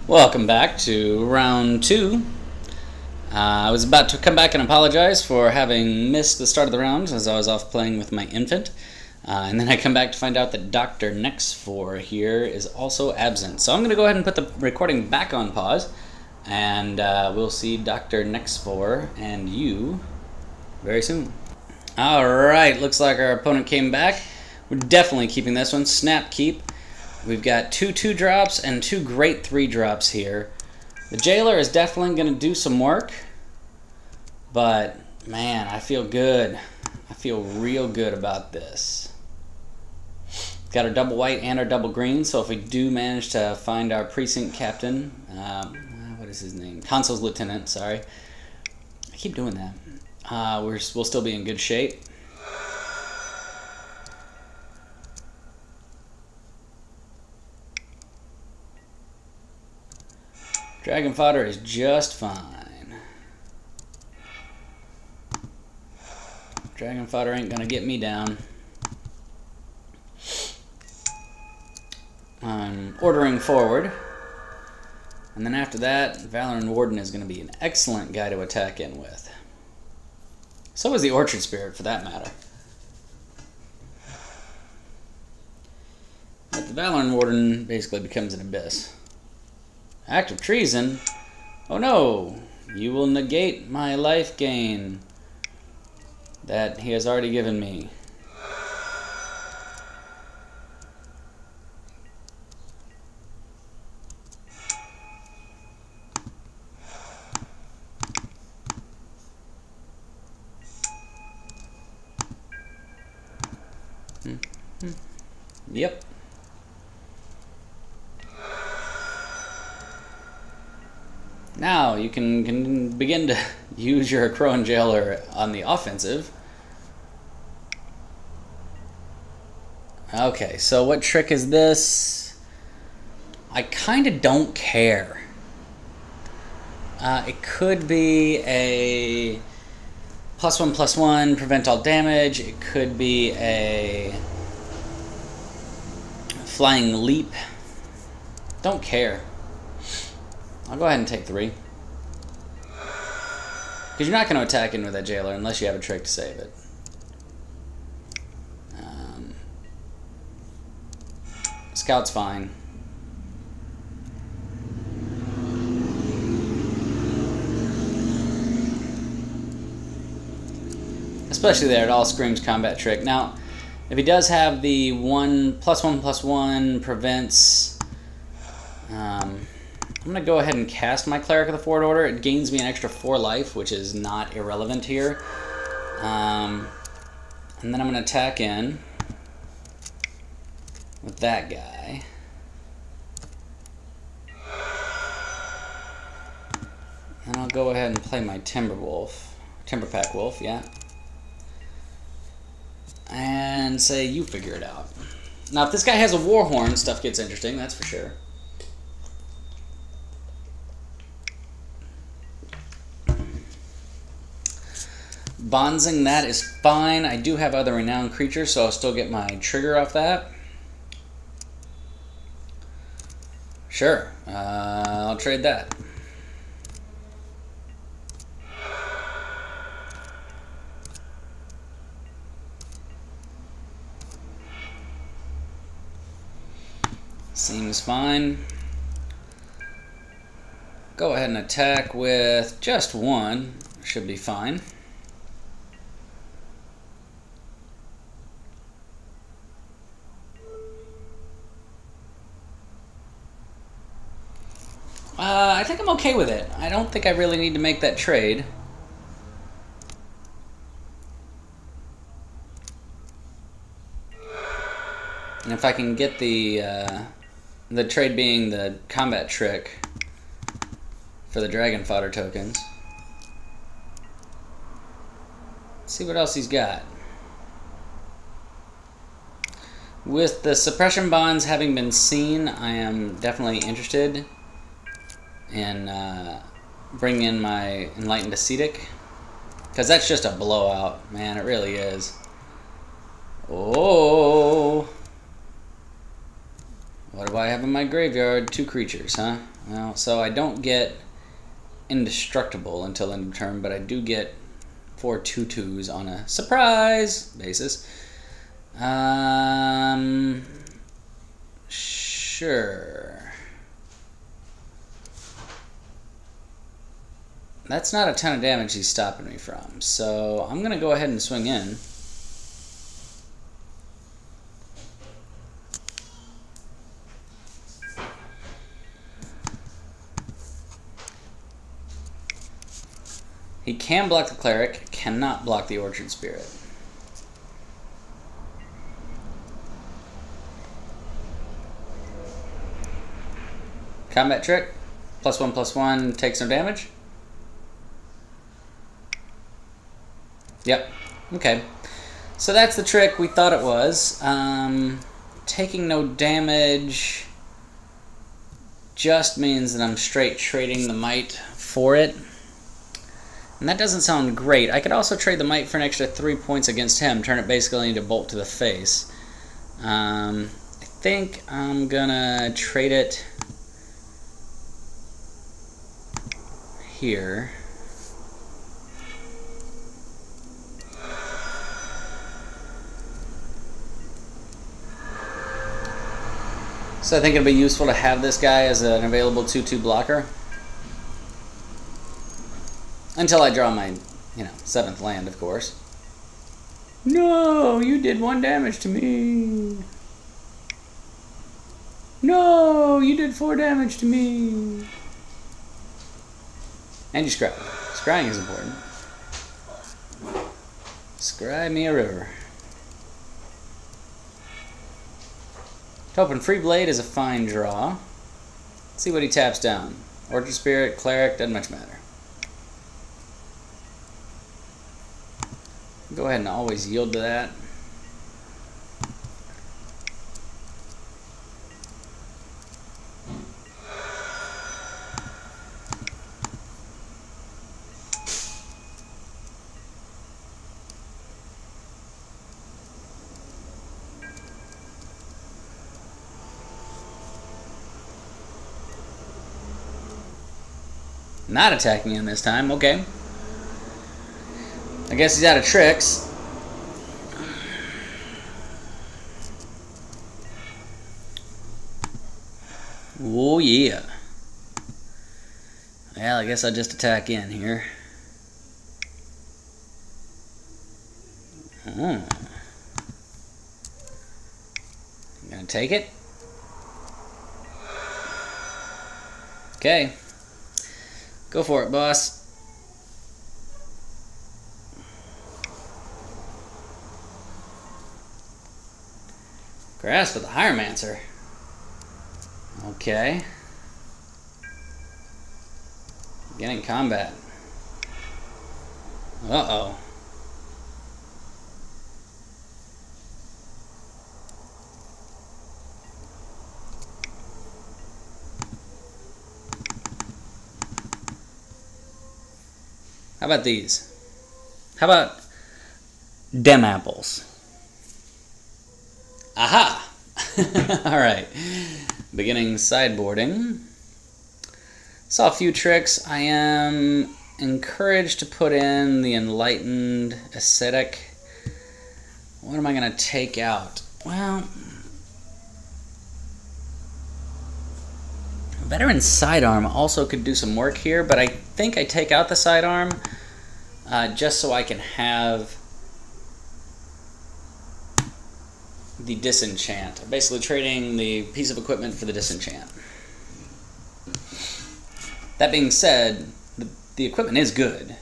Welcome back to round 2. I was about to come back and apologize for having missed the start of the round as I was off playing with my infant. And then I come back to find out that Dr. Nex4 here is also absent. So I'm going to go ahead and put the recording back on pause. And we'll see Dr. Nex4 and you very soon. Alright, looks like our opponent came back. We're definitely keeping this one. Snap keep. We've got 2 2-drops and 2 great 3-drops here. The Jailer is definitely going to do some work. But, man, I feel good. I feel real good about this. Got our double white and our double green, so if we do manage to find our precinct captain, what is his name? Consul's lieutenant, sorry. I keep doing that. We'll still be in good shape. Dragon fodder is just fine. Dragon fodder ain't gonna get me down. I'm ordering forward. And then after that, Valorant Warden is gonna be an excellent guy to attack in with. So is the Orchard Spirit, for that matter. But the Valorant Warden basically becomes an abyss. Act of treason? Oh no! You will negate my life gain that he has already given me. Yep. Now you can begin to use your Crowan Jailer on the offensive. Okay, so what trick is this? I kind of don't care. It could be a +1/+1, prevent all damage. It could be a flying leap. Don't care. I'll go ahead and take 3. Because you're not going to attack in with that Jailer unless you have a trick to save it. Scout's fine. Especially there, it all screams combat trick. Now, if he does have the +1/+1 prevents... I'm going to go ahead and cast my Cleric of the Forward Order. It gains me an extra 4 life, which is not irrelevant here. And then I'm going to attack in with that guy. And I'll go ahead and play my Timberpack Wolf, yeah. And say, you figure it out. Now, if this guy has a Warhorn, stuff gets interesting, that's for sure. Bonzing that is fine. I do have other renowned creatures, so I'll still get my trigger off that. Sure, I'll trade that. Seems fine. Go ahead and attack with just 1. Should be fine. I think I'm okay with it. I don't think I really need to make that trade. And if I can get the trade being the combat trick for the Dragon Fodder tokens. Let's see what else he's got. With the suppression bonds having been seen, I am definitely interested in bringing in my Enlightened Ascetic, because that's just a blowout, man. It really is. Oh, What do I have in my graveyard? 2 creatures, huh? Well, so I don't get indestructible until end of turn, but I do get 4 2/2s on a surprise basis. Sure. That's not a ton of damage he's stopping me from, so I'm gonna go ahead and swing in. He can block the Cleric, cannot block the Orchard Spirit. Combat trick, +1/+1, takes no damage. Yep, okay. So that's the trick we thought it was. Taking no damage just means that I'm straight trading the Might for it. And that doesn't sound great. I could also trade the Might for an extra 3 points against him, turn it basically into Bolt to the face. I think I'm gonna trade it here. So I think it'll be useful to have this guy as an available 2/2 blocker. Until I draw my, 7th land, of course. No, you did 1 damage to me. No, you did 4 damage to me. And you scry. Scrying is important. Scry me a river. To open Free Blade is a fine draw. Let's see what he taps down. Orchard Spirit, Cleric, doesn't much matter. Go ahead and always yield to that. Not attacking him this time, okay. I guess he's out of tricks. Oh yeah. Well, I guess I'll just attack in here. I'm gonna take it. Okay. Go for it, boss. Grasp of the Hieromancer. Okay. Beginning combat. Uh-oh. How about these? How about dem apples? Aha! Alright. Beginning sideboarding. Saw a few tricks. I am encouraged to put in the Enlightened Ascetic. What am I going to take out? Well, Veteran Sidearm also could do some work here, but I think I take out the Sidearm just so I can have the Disenchant. I'm basically trading the piece of equipment for the Disenchant. That being said, the equipment is good.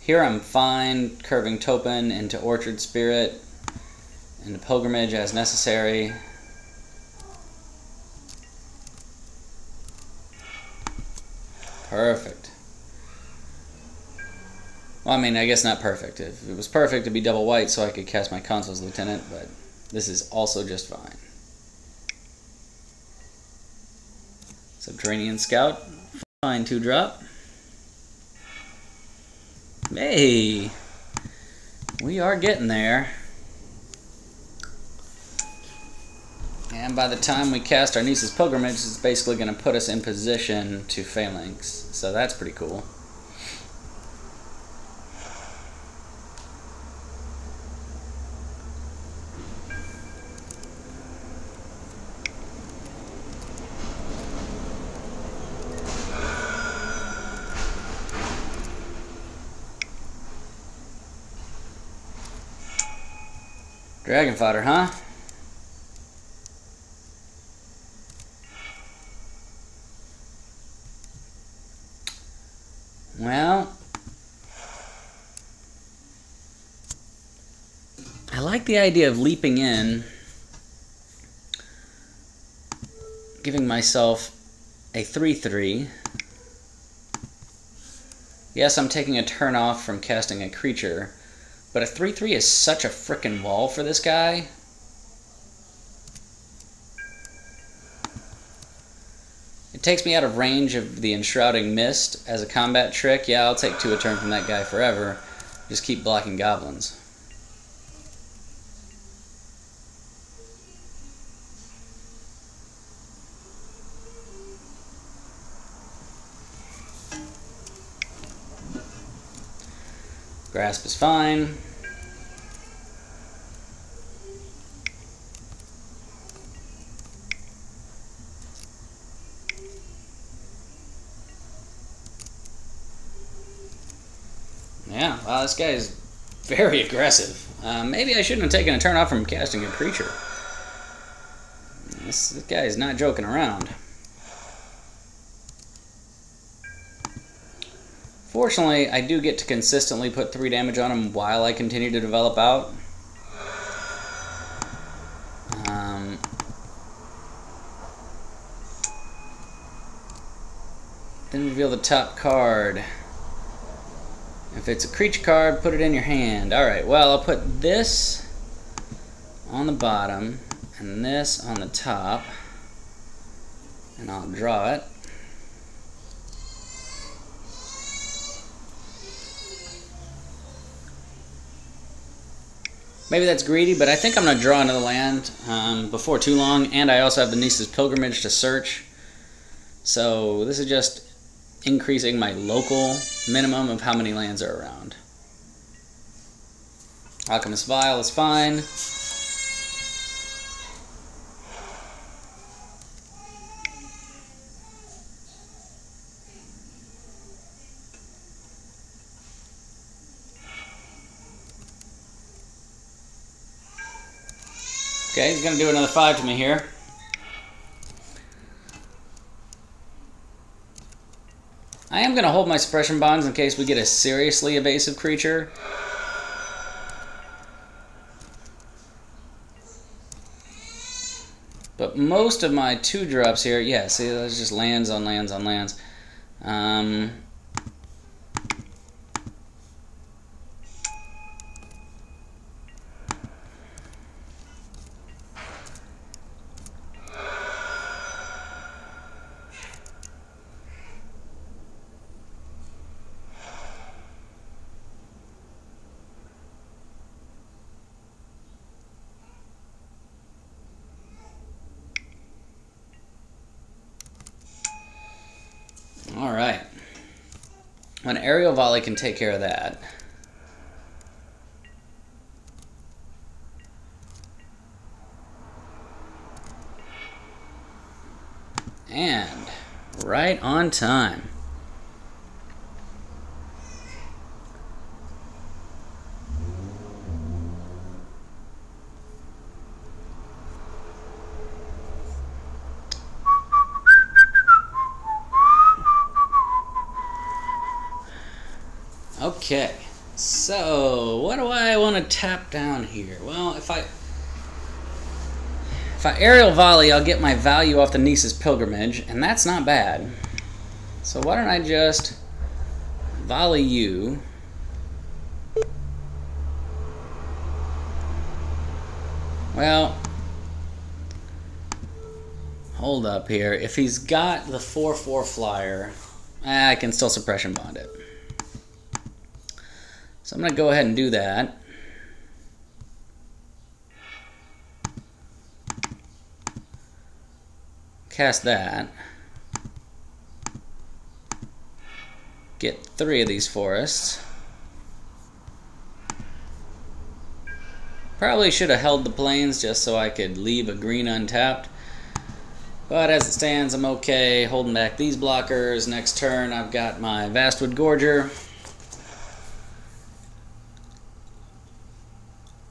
Here I'm fine curving Topin into Orchard Spirit, into Pilgrimage as necessary. Perfect. Well, I mean, I guess not perfect. If it was perfect, it'd be double white so I could cast my Consul's Lieutenant, but this is also just fine. Subterranean Scout. Fine 2-drop. Hey! We are getting there. And by the time we cast our Niece's Pilgrimage, it's basically going to put us in position to Phalanx. So that's pretty cool. Dragon fodder, huh? Well, I like the idea of leaping in, giving myself a 3/3. Yes, I'm taking a turn off from casting a creature, but a 3/3 is such a frickin' wall for this guy. It takes me out of range of the Enshrouding Mist as a combat trick. Yeah, I'll take 2 a turn from that guy forever. Just keep blocking goblins. Grasp is fine. Yeah, wow, this guy is very aggressive. Maybe I shouldn't have taken a turn off from casting a creature. This guy is not joking around. Fortunately, I do get to consistently put 3 damage on him while I continue to develop out. Then reveal the top card. If it's a creature card, put it in your hand. Alright, well, I'll put this on the bottom and this on the top. And I'll draw it. Maybe that's greedy, but I think I'm going to draw another land before too long. And I also have the Niece's Pilgrimage to search. So this is just increasing my local minimum of how many lands are around. Alchemist Vial is fine. Okay, he's going to do another 5 to me here. I am going to hold my suppression bonds in case we get a seriously evasive creature. But most of my 2-drops here, yeah, see, that's just lands on lands on lands. Alright. An aerial volley can take care of that. And right on time. Okay, so what do I want to tap down here? Well, if I aerial volley, I'll get my value off the Niece's Pilgrimage, and that's not bad. So why don't I just volley you? Well, hold up here. If he's got the 4/4 flyer, I can still suppression bond it. So I'm going to go ahead and do that. cast that. Get 3 of these forests. Probably should have held the plains just so I could leave a green untapped. But as it stands, I'm okay holding back these blockers. Next turn, I've got my Vastwood Gorger.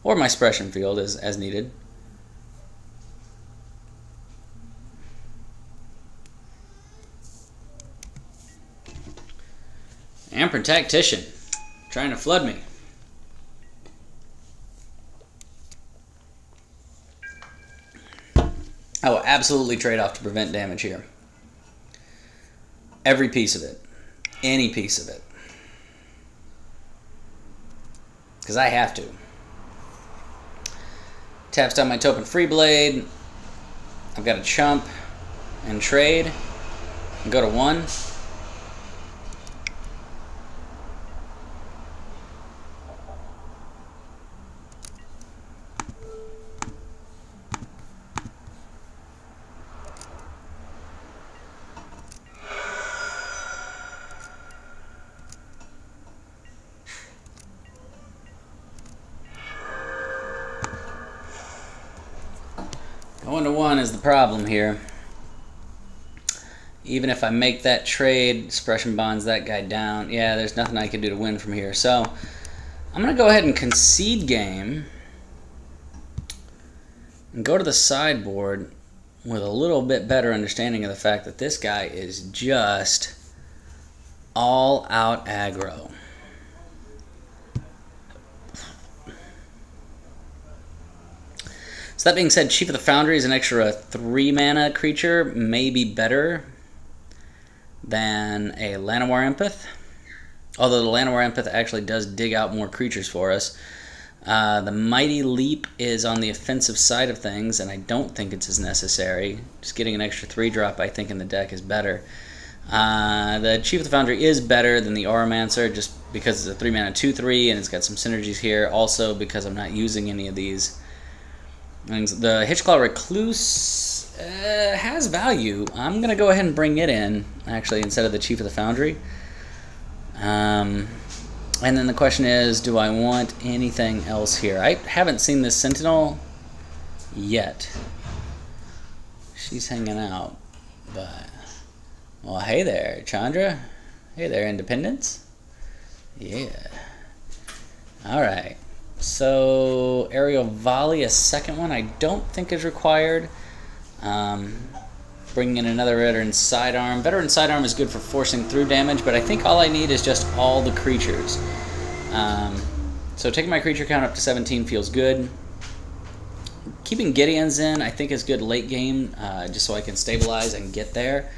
Or my Suppression Field as needed. Amper Tactician, trying to flood me. I will absolutely trade off to prevent damage here. Every piece of it. Any piece of it. Because I have to. Taps down my Topin Freeblade. I've got a chump and trade. And go to 1. Going to 1 is the problem here. Even if I make that trade, Suppression bonds that guy down. Yeah, there's nothing I can do to win from here. So I'm going to go ahead and concede game and go to the sideboard with a little bit better understanding of the fact that this guy is just all out aggro. So that being said, Chief of the Foundry is an extra 3 mana creature, maybe better than a Llanowar Empath. Although the Llanowar Empath actually does dig out more creatures for us. The Mighty Leap is on the offensive side of things, and I don't think it's as necessary. Just getting an extra 3-drop, I think, in the deck is better. The Chief of the Foundry is better than the Auramancer, just because it's a 3-mana 2/3, and it's got some synergies here. Also, because I'm not using any of these. The Hitchclaw Recluse has value. I'm going to go ahead and bring it in, actually, instead of the Chief of the Foundry. And then the question is, do I want anything else here? I haven't seen this Sentinel yet. She's hanging out, but... Well, hey there, Chandra. Hey there, Independence. Yeah. Alright. So, Aerial Volley, a second one, I don't think is required. Bringing in another Veteran Sidearm. Veteran Sidearm is good for forcing through damage, but I think all I need is just all the creatures. So taking my creature count up to 17 feels good. Keeping Gideon's in, I think, is good late game, just so I can stabilize and get there.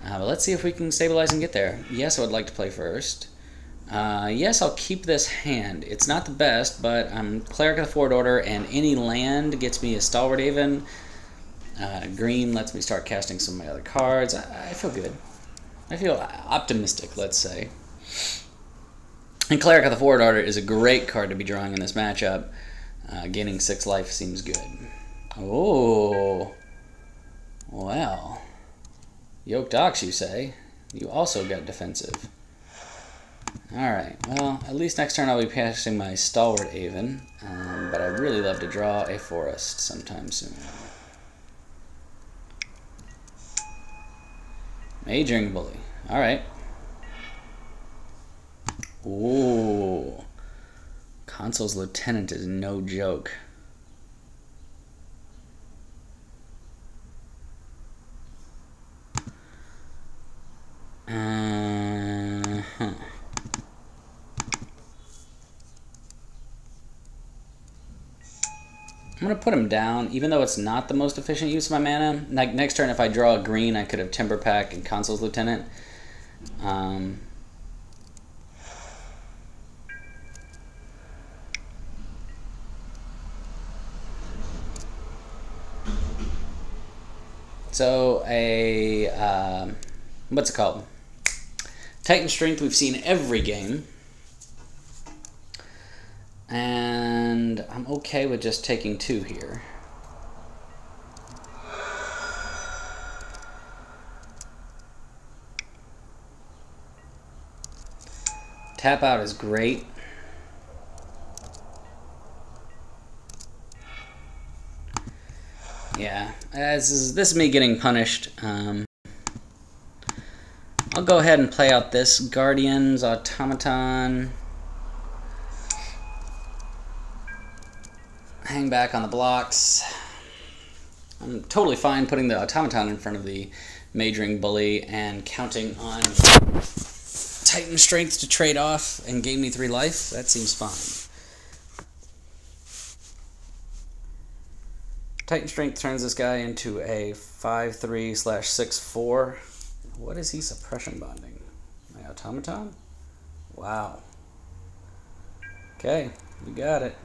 But let's see if we can stabilize and get there. Yes, I would like to play first. Yes, I'll keep this hand. It's not the best, but I'm Cleric of the Forward Order, and any land gets me a Stalwart Haven. Green lets me start casting some of my other cards. I feel good. I feel optimistic, let's say. And Cleric of the Forward Order is a great card to be drawing in this matchup. Gaining 6 life seems good. Oh, well. Yoked Ox, you say? You also got defensive. Alright, well, at least next turn I'll be casting my Stalwart Haven, but I'd really love to draw a forest sometime soon. Majoring Bully. Alright. Ooh. Consul's Lieutenant is no joke. I'm going to put him down, even though it's not the most efficient use of my mana. Like next turn, if I draw a green, I could have Timber Pack and Consul's Lieutenant. So what's it called? Titan Strength we've seen every game. And I'm okay with just taking 2 here. Tap out is great. Yeah, this is me getting punished. I'll go ahead and play out this Guardian's Automaton. Hang back on the blocks. I'm totally fine putting the Automaton in front of the Majoring Bully and counting on Titan Strength to trade off and gain me 3 life. That seems fine. Titan Strength turns this guy into a 5/3/6/4. What is he suppression bonding? My Automaton? Wow. Okay, you got it.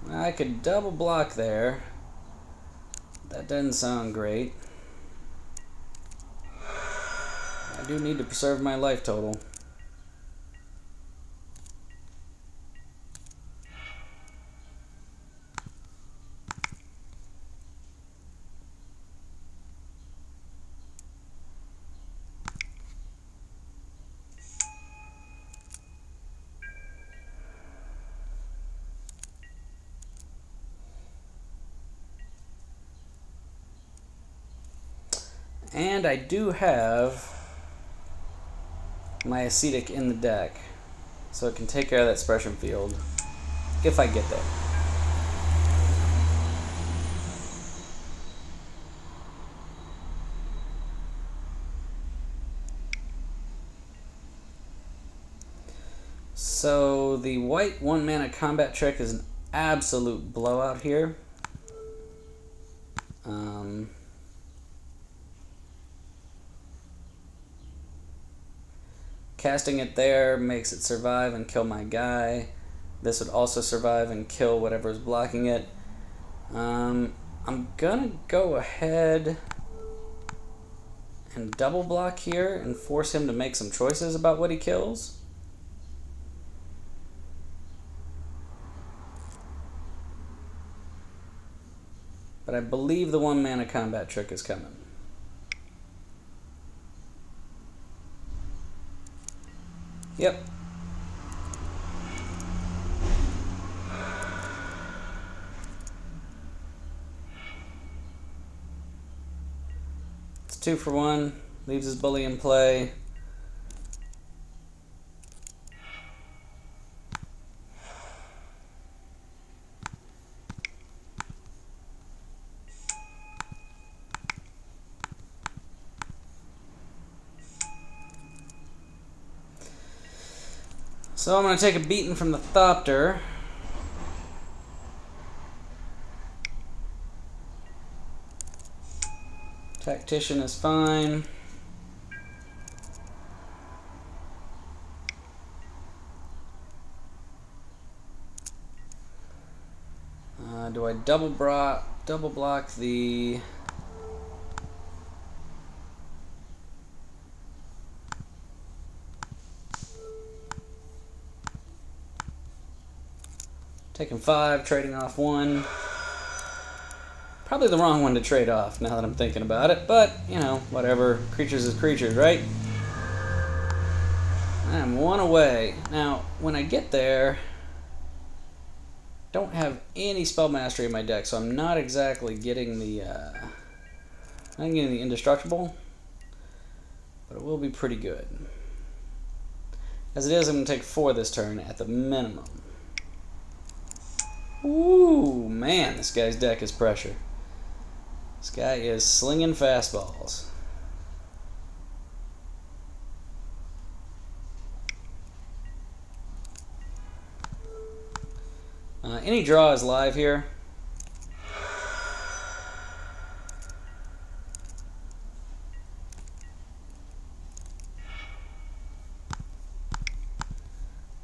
I could double block there. That doesn't sound great. I do need to preserve my life total. And I do have my Ascetic in the deck, so it can take care of that suppression field if I get there. So the white 1-mana combat trick is an absolute blowout here. Casting it there makes it survive and kill my guy. This would also survive and kill whatever's blocking it. I'm gonna go ahead and double block here and force him to make some choices about what he kills. But I believe the 1-mana combat trick is coming. Yep. It's 2 for 1. Leaves his bully in play. So I'm going to take a beating from the Thopter. Tactician is fine. Do I double block the... Taking 5, trading off 1. Probably the wrong one to trade off now that I'm thinking about it, but, you know, whatever. Creatures is creatures, right? I'm 1 away. Now, when I get there, don't have any spell mastery in my deck, so I'm not exactly getting the indestructible, but it will be pretty good. As it is, I'm going to take 4 this turn at the minimum. Ooh, man, this guy's deck is pressure. This guy is slinging fastballs. Any draw is live here.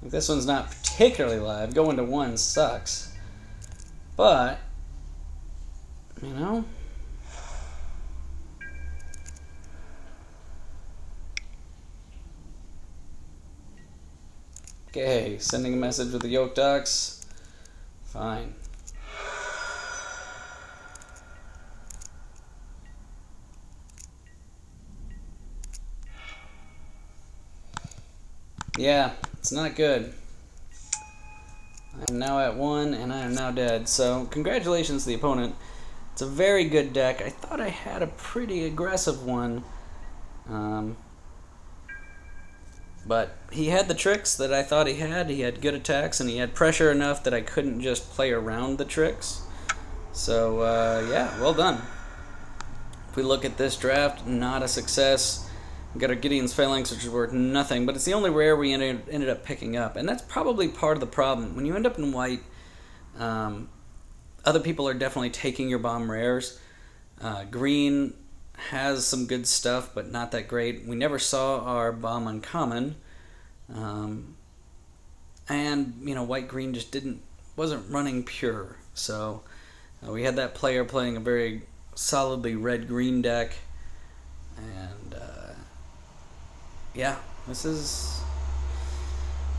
This one's not particularly live. Going to 1 sucks. But, you know, okay, sending a message with the Yoke Ducks. Fine. Yeah, it's not good. I'm now at 1, and I am now dead. So, congratulations to the opponent. It's a very good deck. I thought I had a pretty aggressive one. But he had the tricks that I thought he had. He had good attacks, and he had pressure enough that I couldn't just play around the tricks. So, yeah, well done. If we look at this draft, not a success. We got our Gideon's Phalanx, which is worth nothing, but it's the only rare we ended up picking up. And that's probably part of the problem. When you end up in white, other people are definitely taking your bomb rares. Green has some good stuff, but not that great. We never saw our bomb uncommon. And, you know, white-green just wasn't running pure. So we had that player playing a very solidly red-green deck. And, yeah, this is...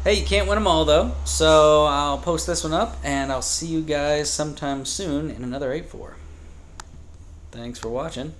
Hey, you can't win them all, though. So I'll post this one up, and I'll see you guys sometime soon in another 8-4. Thanks for watching.